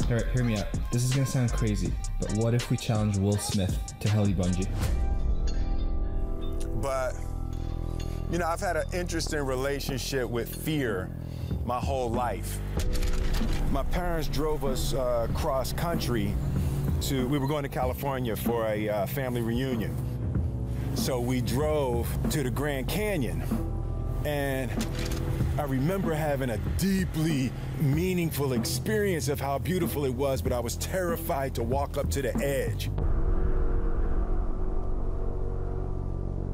Alright, hear me out. This is gonna sound crazy, but what if we challenge Will Smith to heli-bungee? But, you know, I've had an interesting relationship with fear my whole life. My parents drove us cross country we were going to California for a family reunion. So we drove to the Grand Canyon, and I remember having a deeply meaningful experience of how beautiful it was, but I was terrified to walk up to the edge.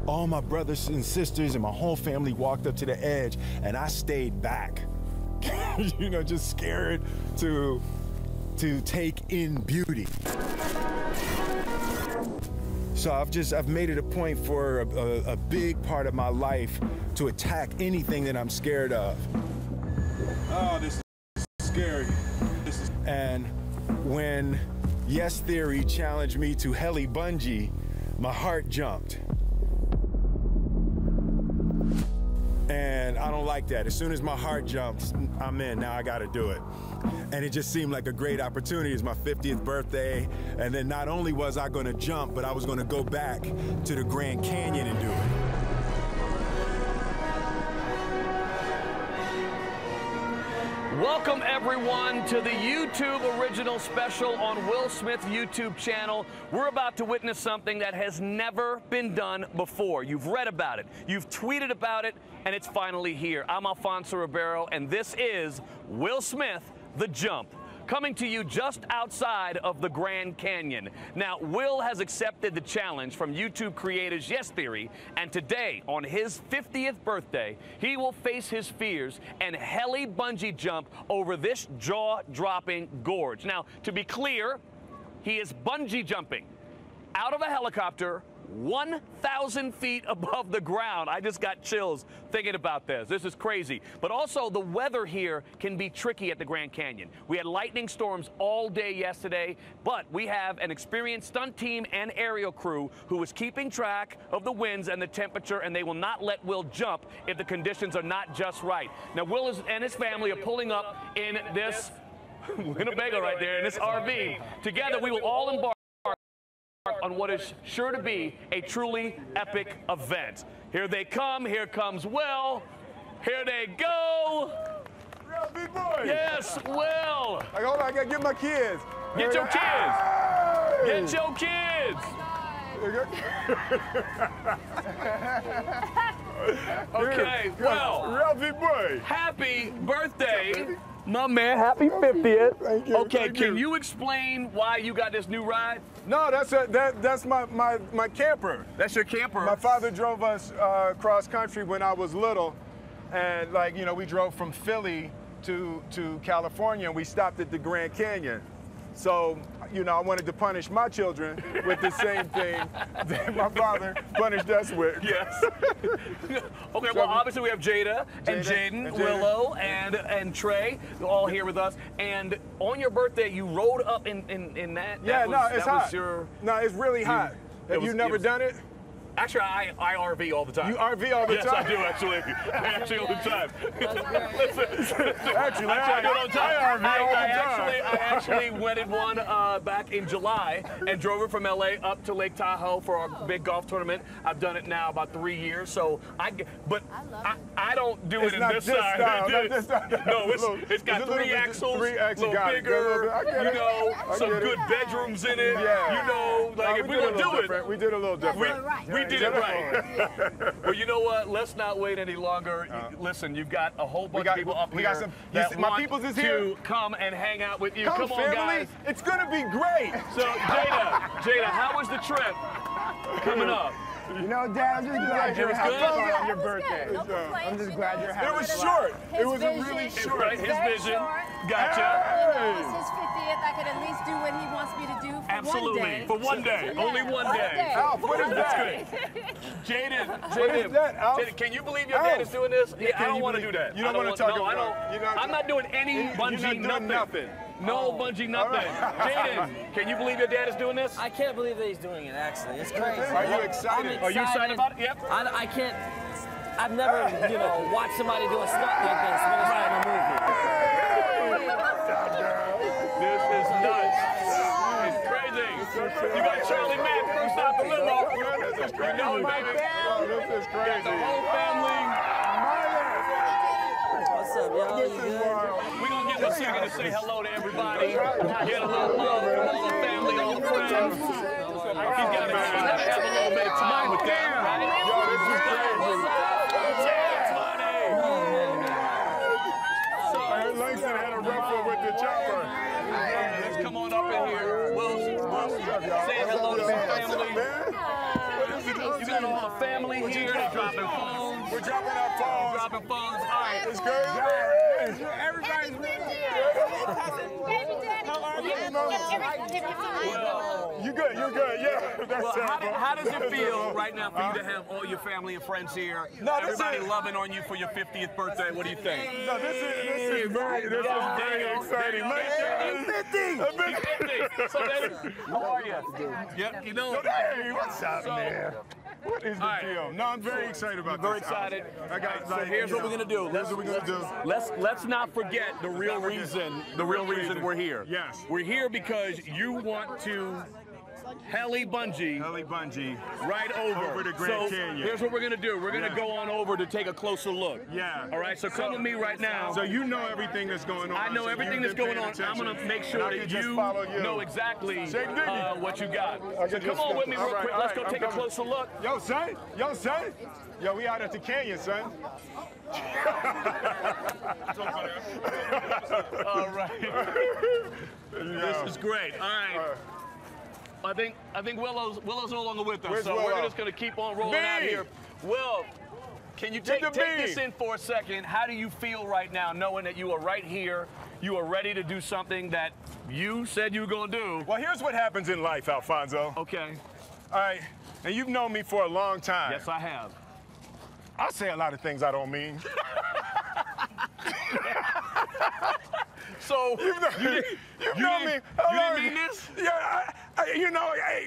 All my brothers and sisters and my whole family walked up to the edge, and I stayed back. You know, just scared to take in beauty. So I've made it a point for a big part of my life to attack anything that I'm scared of. Oh, this is scary. And when Yes Theory challenged me to heli-bungee, my heart jumped. And I don't like that. As soon as my heart jumps, I'm in. Now I gotta do it. And it just seemed like a great opportunity. It's my 50th birthday. And then not only was I gonna jump, but I was gonna go back to the Grand Canyon and do it. Welcome everyone to the YouTube original special on Will Smith's YouTube channel. We're about to witness something that has never been done before. You've read about it, you've tweeted about it, and it's finally here. I'm Alfonso Ribeiro, and this is Will Smith, The Jump, coming to you just outside of the Grand Canyon. Now, Will has accepted the challenge from YouTube creators Yes Theory, and today, on his 50th birthday, he will face his fears and heli-bungee jump over this jaw-dropping gorge. Now, to be clear, he is bungee jumping out of a helicopter 1,000 feet above the ground. I just got chills thinking about this. This is crazy. But also, the weather here can be tricky at the Grand Canyon. We had lightning storms all day yesterday, but we have an experienced stunt team and aerial crew who is keeping track of the winds and the temperature, and they will not let Will jump if the conditions are not just right. Now, Will and his family are pulling up in this Winnebago right there, in this RV. Together, we will all embark on what is sure to be a truly epic event. Here they come. Here comes Will. Here they go. Real big boy. Yes, Will. Like, hold on, I gotta get my kids. Get your kids. Hey! Get your kids. Okay, well, real big boy. Happy birthday, my man. Happy 50th. Thank you. Okay, thank can you explain why you got this new ride? No, that's my camper. That's your camper. My father drove us cross country when I was little, and like, you know, we drove from Philly to California, and we stopped at the Grand Canyon. So, you know, I wanted to punish my children with the same thing that my father punished us with. Yes. Okay, well, obviously we have Jada and Jaden, Willow, and Trey, all here with us. And on your birthday, you rode up in that. Yeah, no, it's hot. No, it's really hot. Have you never done it? Actually, I RV all the time. You RV all the yes, time? Yes, I do, actually. Actually, all the time. Actually, I do it all the time. I actually rented one back in July and drove it from LA up to Lake Tahoe for our big golf tournament. I've done it now about 3 years, so I don't do it in this side. No, it's got three axles, a little bigger, you know, some good bedrooms in it. You know, like if we would do it. We did a little different. We did it right. Well, you know what? Let's not wait any longer. Listen, you've got a whole bunch of people up here that want to come and hang out with you. Come on, guys. It's going to be great. So, Jada, how was the trip coming up? You know, Dad, I'm just glad you're having fun on your birthday. No I'm just glad you're having fun. It was short. It was a really short. Right, his vision. Gotcha. You know, it's his 50th. I could at least do what he wants me to do for Absolutely. one day. For one day. Only one day. Alf, what is that? Jaden, can you believe your dad is doing this? Yeah, I don't want to do that. You don't want to talk about it? I'm not doing any bungee nothing. No bungee nothing. Jaden, can you believe your dad is doing this? I can't believe that he's doing it, actually. It's crazy. Are you excited? Are you excited about it? Yep. I can't. I've never, you know, watched somebody do a stunt like this when it's not in a movie. This is is crazy. You know it, baby. Oh, this is crazy. The whole family. What's up, y'all? You good? We're going to give him a second to say hello to everybody. Get a little love from all the family, all the friends. He's got to have a little bit of time with them, right? Yo, this is crazy. Langston had a ruffle with the chopper. Let's come on up in here. Will, say hello to some family. You got all the family here. They're dropping phones. We're dropping our phones. Dropping phones. All right. It's crazy. Everybody's You good, you're good, yeah. That's Well, terrible. how does it feel right now for you to have all your family and friends here? No, this Everybody is- loving on you for your 50th birthday. What do you think? No, this is very exciting. Man, 50! So, David, how are you? Yep, you know. Hey, what's up, man? What is the right. deal? No, I'm very excited about Very this. excited. I got, So here's what we're gonna do. Here's what we're gonna do. Let's not forget the real reason we're here. Yes. We're here because you want to Heli-bungee Heli-bungee. right over the Grand Canyon. Here's what we're gonna do. We're gonna Yeah. go on over to take a closer look. Yeah. All right. So come with me right now. So you know everything that's going on. I know so everything you've that's been going on. paying I'm gonna attention. make sure And I that can just you follow you. know exactly Shake diggy. what you got. I So can come just- on with me real all right, quick. all Let's right, go I'm take a coming. closer look. Yo, son. Yo, we out at the canyon, son. All right. This is great. All right. I think Willow's no longer with us, Where's so Willow? we're just gonna keep on rolling out B. here. Will, can you take the this B. in for a second? How do you feel right now, knowing that you are right here, you are ready to do something that you said you were gonna do? Well, here's what happens in life, Alfonso. Okay. All right, and you've known me for a long time. Yes, I have. I say a lot of things I don't mean. So You know me. You didn't mean this? Yeah,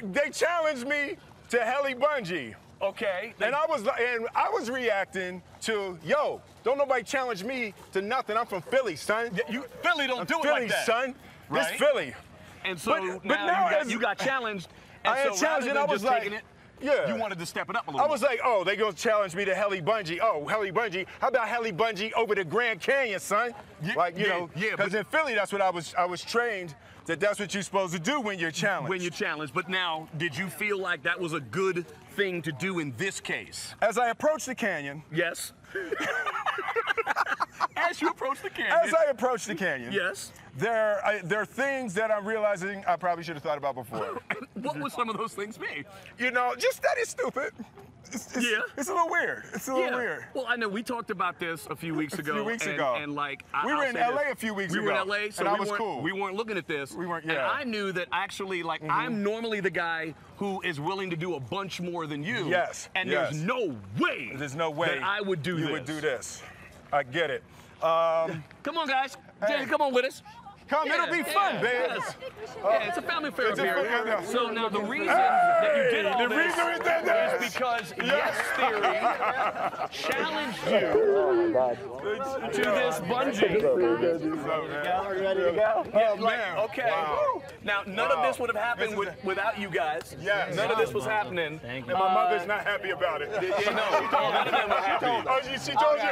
they challenged me to Heli-bungee. Okay. And I was reacting to, yo, don't nobody challenge me to nothing. I'm from Philly, son. Philly don't do it Philly, like that. son. Right? This Philly. And so But now, now you got challenged. And I had so challenged, rather and I than was just like, taking it, yeah. you wanted to step it up a little I was like, oh, they gonna challenge me to Heli-bungee. Oh, Heli-bungee. How about Heli-bungee over the Grand Canyon, son? Yeah, Like, you yeah, know, yeah, because but- in Philly, that's what I was trained that's what you're supposed to do when you're challenged. when you're challenged. But now, did you feel like that was a good thing to do in this case? As I approach the canyon, Yes. As you approach the canyon. as I approach the canyon, Yes. there are things that I'm realizing I probably should have thought about before. What would some of those things be? You know, just that it's stupid. It's Yeah. It's a little weird. It's a little weird. Well, I know we talked about this a few weeks ago. few weeks and, ago. And like, We were I'll in say LA this. a few weeks We were in ago, LA, so and I we was weren't, cool. we weren't looking at this. We weren't, And yeah. I knew that actually, like, I'm normally the guy who is willing to do a bunch more than you. Yes, And yes. there's no way. There's no way that I would do you this. would do this. I get it. Come on, guys. Hey. Come on with us. Come, Yeah, it'll be yeah, fun, babe. yes. Yeah, it's a family affair It's a here. family affair. So now the reason that you did all the this reason we did this. is because Yes Theory challenged you to this bungee. Are you ready to go? Oh, man. Okay. Wow. Now, none of this would have happened without you guys. Yes. None of this was happening. And my mother's not happy about it. Yeah, no, none of them were happy. Oh, she told you?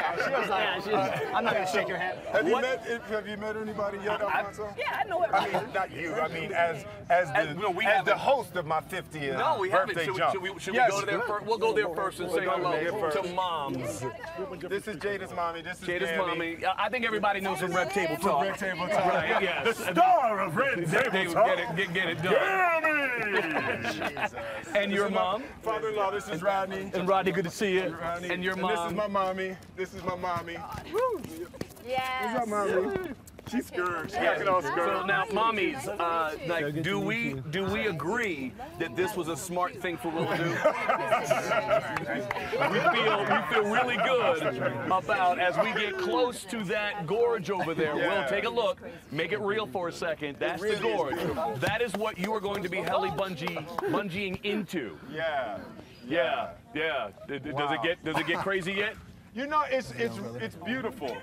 I'm not gonna shake your hand. Have you met anybody yet, Alfonso? Yeah, I know it. I mean, not you. I mean, as the haven't. host of my 50th No, we haven't. birthday Should jump. we Yes. go to there first? We'll go there first and say go hello there first. to moms. This is Jada's mommy. This is Jada's Danny. mommy. I think everybody knows from Red Table Talk. Red Table Talk. Right, yes. The star of Red Table Talk. Get it done. Danny! And your mom? Father-in-law, this is Rodney. And Rodney, good to see you. Rodney. And your This mom? is my mommy. This is my mommy. Yes. What's up, mommy? She's scared. She's acting all So scared. now, mommies, like, do we agree that this was a smart thing for Will to do? we feel really good about as we get close to that gorge over there. Yeah. Will, take a look. Make it real for a second. That's the gorge. That is what you are going to be bungeeing into. Yeah. Yeah. Does it get crazy yet? You know, it's beautiful.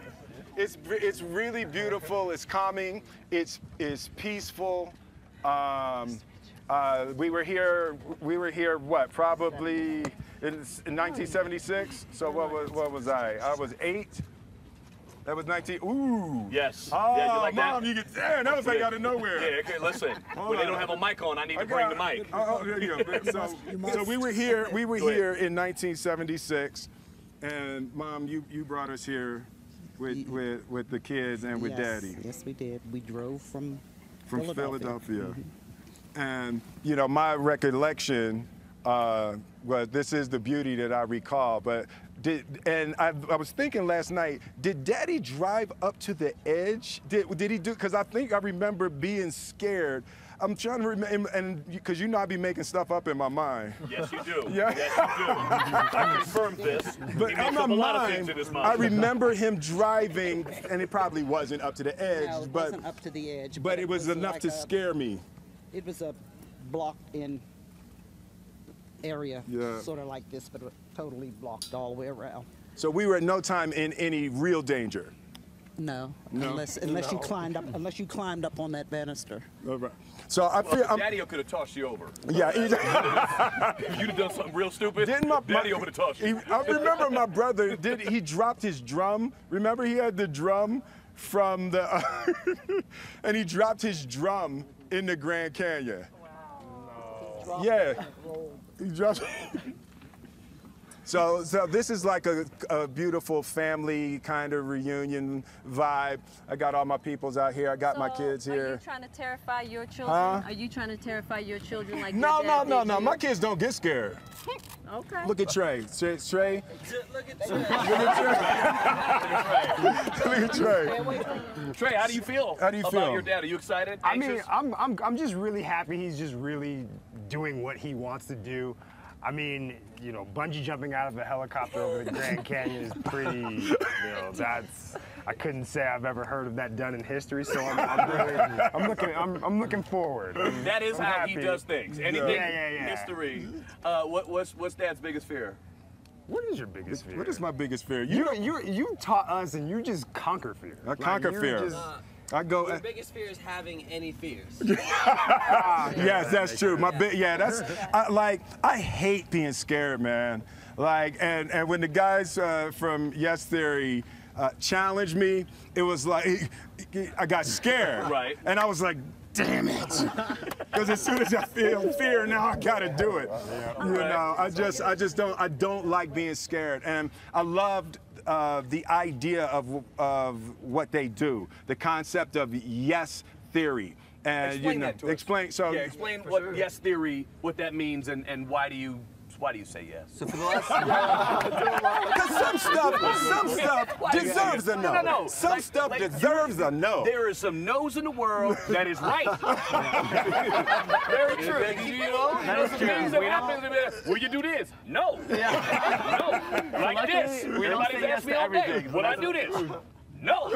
It's really beautiful. It's calming. It's peaceful. We were here. What? Probably in 1976. So what was I? I was 8. That was 19. Ooh. Yes. Oh, yeah, you like Mom, that? you get damn. That was like out of nowhere. Yeah. Okay. Listen. When they don't have a mic on, I need to bring the mic. Oh, there you go. So we were here. We were here in 1976, and Mom, you brought us here with the kids and with Daddy. Yes, we did. We drove from Philadelphia. And you know, my recollection was this is the beauty that I recall. But I was thinking last night, did Daddy drive up to the edge? Did he do? Because I think I remember being scared. I'm trying to remember, and because you know I be making stuff up in my mind. Yes, you do. Yeah. Yes, you do. I confirmed this. But he in makes my up a lot of mind, things in his mind. I remember him driving, and it probably wasn't up to the edge, No, it wasn't up to the edge. but it was enough like to scare me. It was a blocked-in area, Yeah. sort of like this, but totally blocked all the way around. So we were at no time in any real danger. No, No. unless you climbed up on that banister. All right. So I feel Daddy could have tossed you over. yeah. If you'd have done something real stupid, Daddy would have tossed you. I remember my brother he dropped his drum. Remember he had the drum from the and he dropped his drum in the Grand Canyon. Wow. No. Yeah. He dropped. So this is like a beautiful family kind of reunion vibe. I got all my peoples out here. I got my kids here. Are you trying to terrify your children? Huh? Are you trying to terrify your children like No, your dad no. did you? My kids don't get scared. Okay. Look at Trey. Trey. Look at Trey. Look at Trey. Trey, how do you feel? How do you about feel? your dad? Are you excited? I mean, Anxious? I'm just really happy he's just really doing what he wants to do. I mean, you know, bungee jumping out of a helicopter over the Grand Canyon is pretty, you know, I couldn't say I've ever heard of that done in history, so I'm looking forward. That is I'm how happy. he does things. Anything Yeah. history. What's Dad's biggest fear? What is your biggest fear? What is my biggest fear? You taught us and you just conquer fear. I conquer you fear. just- I go. Your biggest fear is having any fears. Yes, that's true. I hate being scared, man. Like, and when the guys from Yes Theory challenged me, it was like I got scared. Right. And I was like, damn it. Because as soon as I feel fear, now I gotta do it. You know, I don't like being scared. And I loved the idea of what they do, the concept of yes theory. And Explain that to us. Explain what yes theory, what that means, and why do you say yes? So for the last because some stuff deserves a no. No. Some stuff deserves a no. There is some no's in the world that is right. Very true. You know, there's some things that happen. Will you do this? No. No. Like this. Everybody's asked me all day. Will I do this? No.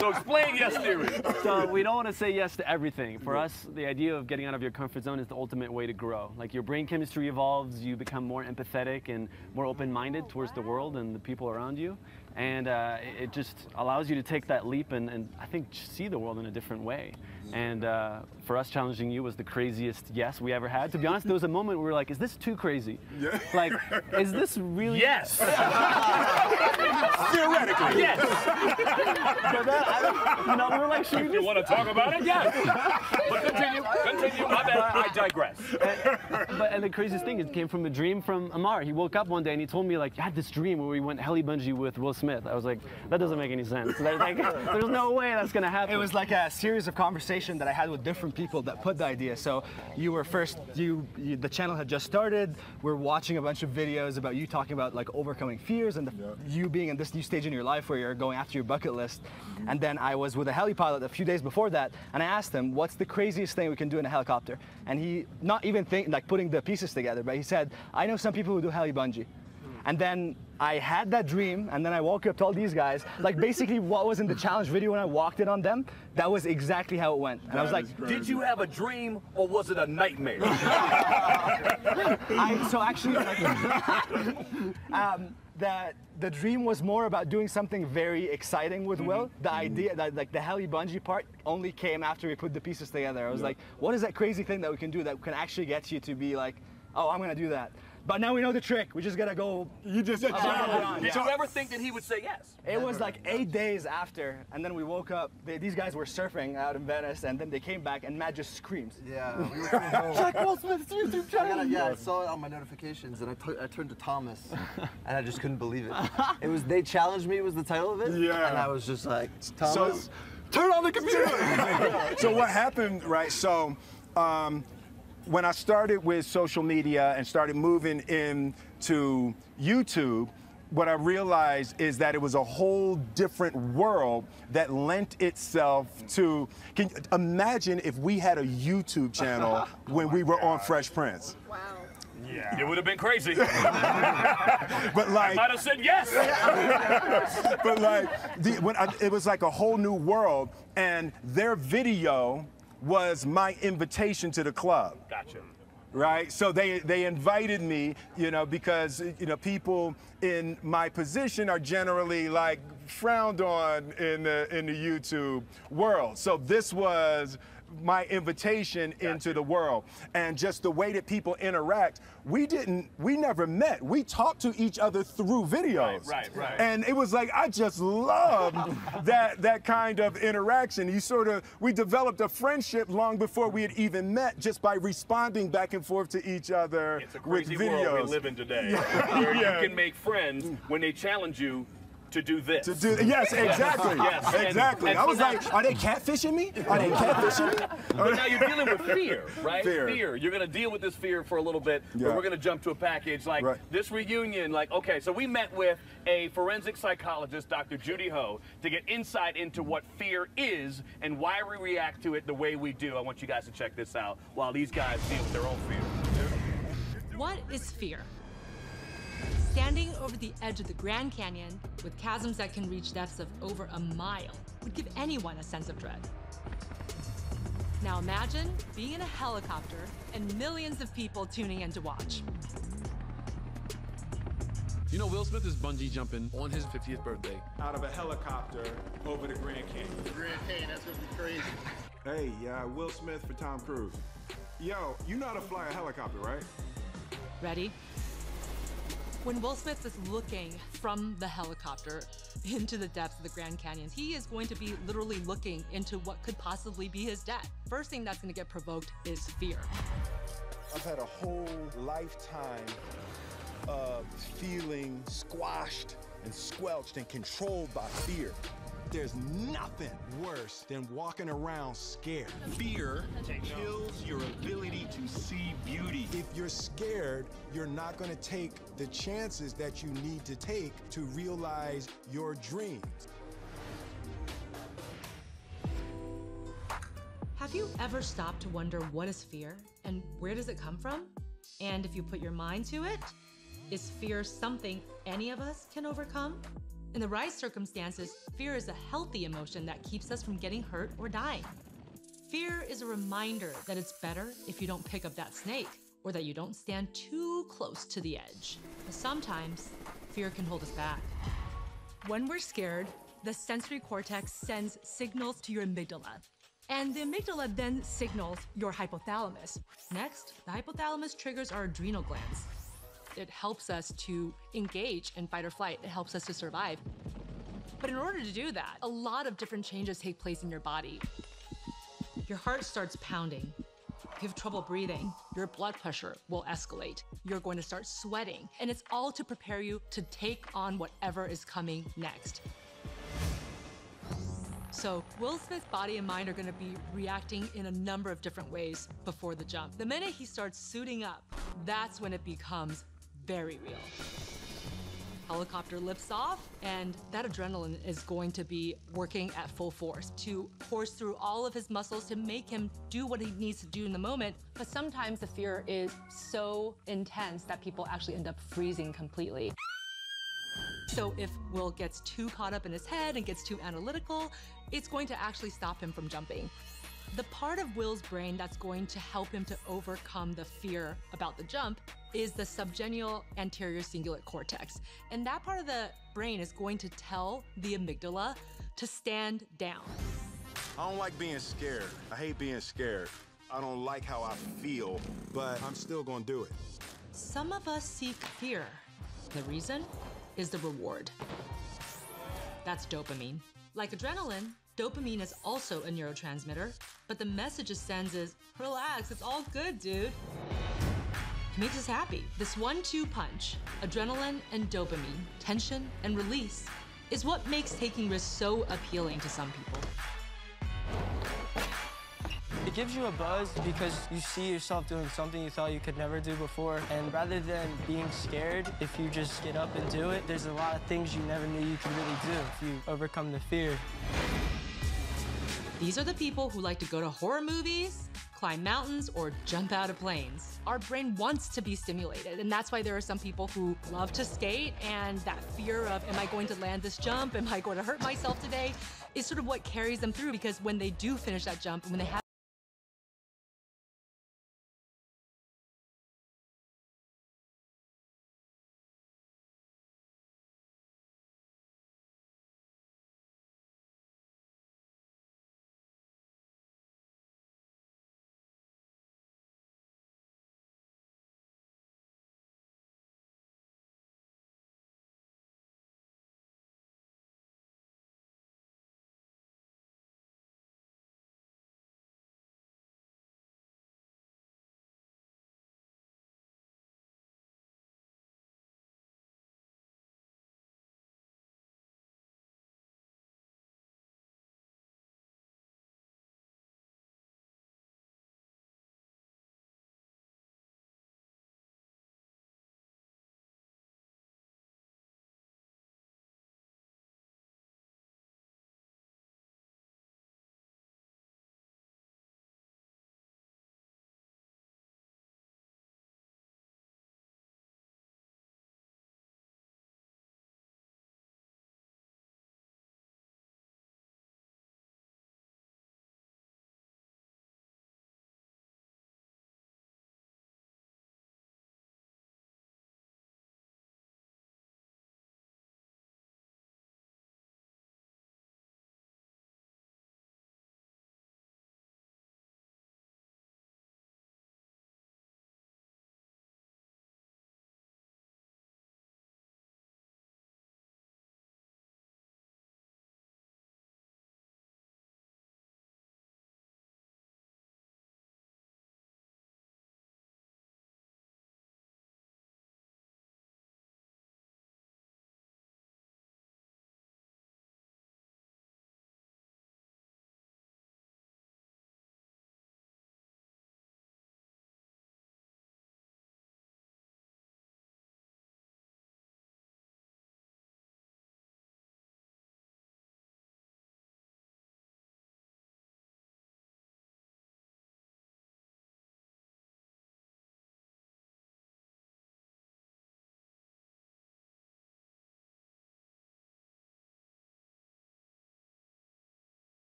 So explain yes theory. So we don't want to say yes to everything. For us, the idea of getting out of your comfort zone is the ultimate way to grow. Like your brain chemistry evolves, you become more empathetic and more open-minded towards the world and the people around you. And it just allows you to take that leap and I think see the world in a different way. And for us, challenging you was the craziest yes we ever had. To be honest, there was a moment where we were like, is this too crazy? Yeah. Like, is this really? Yes. Theoretically. Yes. But then, we were like, should we You just... want to talk about it? Yes. But continue. My bad. I digress. And the craziest thing, it came from a dream from Amar. He woke up one day and he told me, like, I had this dream where we went heli-bungee with Will Smith. I was like, that doesn't make any sense. Like, there's no way that's going to happen. It was like a series of conversations that I had with different people that put the idea. So you were first, the channel had just started. We're watching a bunch of videos about you talking about like overcoming fears and you being in this new stage in your life where you're going after your bucket list. And then I was with a heli pilot a few days before that, and I asked him, what's the craziest thing we can do in a helicopter? And he, not even putting the pieces together, but he said, I know some people who do heli-bungee. And then I had that dream, and then I walked up to all these guys. Like basically what was in the challenge video when I walked in on them, that was exactly how it went. And I was like, did you have a dream or was it a nightmare? that the dream was more about doing something very exciting with Will. The idea that like the heli bungee part only came after we put the pieces together. I was like, what is that crazy thing that we can do that can actually get you to be like, oh, I'm gonna do that. But now we know the trick. We just gotta go. You just Did you ever think that he would say yes? It was like 8 days after, and then we woke up. These guys were surfing out in Venice, and then they came back, and Matt just screams. Yeah, we were coming home. Check Will Smith's YouTube channel. Yeah, I saw it on my notifications, and I turned to Thomas, and I just couldn't believe it. It was They Challenged Me was the title of it, and I was just like, Thomas, turn on the computer. So what happened, right? So when I started with social media and started moving into YouTube, what I realized is that it was a whole different world that lent itself to, can imagine if we had a YouTube channel when we were on Fresh Prince. Wow. It would have been crazy. But like, I might have said yes. but like, it was like a whole new world, and their video was my invitation to the club. Gotcha. Right, so they invited me, you know, because people in my position are generally like frowned on in the YouTube world. So this was my invitation into the world, and just the way that people interact. We never met. We talked to each other through videos. Right. And it was like, I just loved that kind of interaction. We developed a friendship long before we had even met, just by responding back and forth to each other with videos. It's a crazy world we live in today, where you can make friends when they challenge you to do this. Yes, exactly. Yes. Exactly. And I so was now, like, are they catfishing me? Are they catfishing me? But now you're dealing with fear, right? Fear. You're going to deal with this fear for a little bit, but we're going to jump to a package like this reunion. Like, okay, so we met with a forensic psychologist, Dr. Judy Ho, to get insight into what fear is and why we react to it the way we do. I want you guys to check this out while these guys deal with their own fear. What is fear? Standing over the edge of the Grand Canyon with chasms that can reach depths of over a mile would give anyone a sense of dread. Now imagine being in a helicopter and millions of people tuning in to watch. You know, Will Smith is bungee jumping on his 50th birthday. Out of a helicopter over the Grand Canyon. The Grand Canyon, that's gonna be crazy. Hey, Will Smith for Tom Cruise. Yo, you know how to fly a helicopter, right? Ready? When Will Smith is looking from the helicopter into the depths of the Grand Canyon, he is going to be literally looking into what could possibly be his death. First thing that's going to get provoked is fear. I've had a whole lifetime of feeling squashed and squelched and controlled by fear. There's nothing worse than walking around scared. Fear kills your ability to see beauty. If you're scared, you're not going to take the chances that you need to take to realize your dreams. Have you ever stopped to wonder what is fear and where does it come from? And if you put your mind to it, is fear something any of us can overcome? In the right circumstances, fear is a healthy emotion that keeps us from getting hurt or dying. Fear is a reminder that it's better if you don't pick up that snake or that you don't stand too close to the edge. But sometimes, fear can hold us back. When we're scared, the sensory cortex sends signals to your amygdala. And the amygdala then signals your hypothalamus. Next, the hypothalamus triggers our adrenal glands. It helps us to engage in fight or flight. It helps us to survive. But in order to do that, a lot of different changes take place in your body. Your heart starts pounding. If you have trouble breathing, your blood pressure will escalate. You're going to start sweating. And it's all to prepare you to take on whatever is coming next. So Will Smith's body and mind are going to be reacting in a number of different ways before the jump. The minute he starts suiting up, that's when it becomes very real. Helicopter lifts off, and that adrenaline is going to be working at full force to course through all of his muscles to make him do what he needs to do in the moment. But sometimes the fear is so intense that people actually end up freezing completely. So if Will gets too caught up in his head and gets too analytical, it's going to actually stop him from jumping. The part of Will's brain that's going to help him to overcome the fear about the jump is the subgenual anterior cingulate cortex. And that part of the brain is going to tell the amygdala to stand down. I don't like being scared. I hate being scared. I don't like how I feel, but I'm still gonna do it. Some of us seek fear. The reason is the reward. That's dopamine. Like adrenaline, dopamine is also a neurotransmitter, but the message it sends is, relax, it's all good, dude. It makes us happy. This 1-2 punch, adrenaline and dopamine, tension and release, is what makes taking risks so appealing to some people. It gives you a buzz because you see yourself doing something you thought you could never do before. And rather than being scared, if you just get up and do it, there's a lot of things you never knew you could really do if you overcome the fear. These are the people who like to go to horror movies, climb mountains, or jump out of planes. Our brain wants to be stimulated, and that's why there are some people who love to skate, and that fear of, am I going to land this jump? Am I going to hurt myself today? Is sort of what carries them through, because when they do finish that jump, and when they have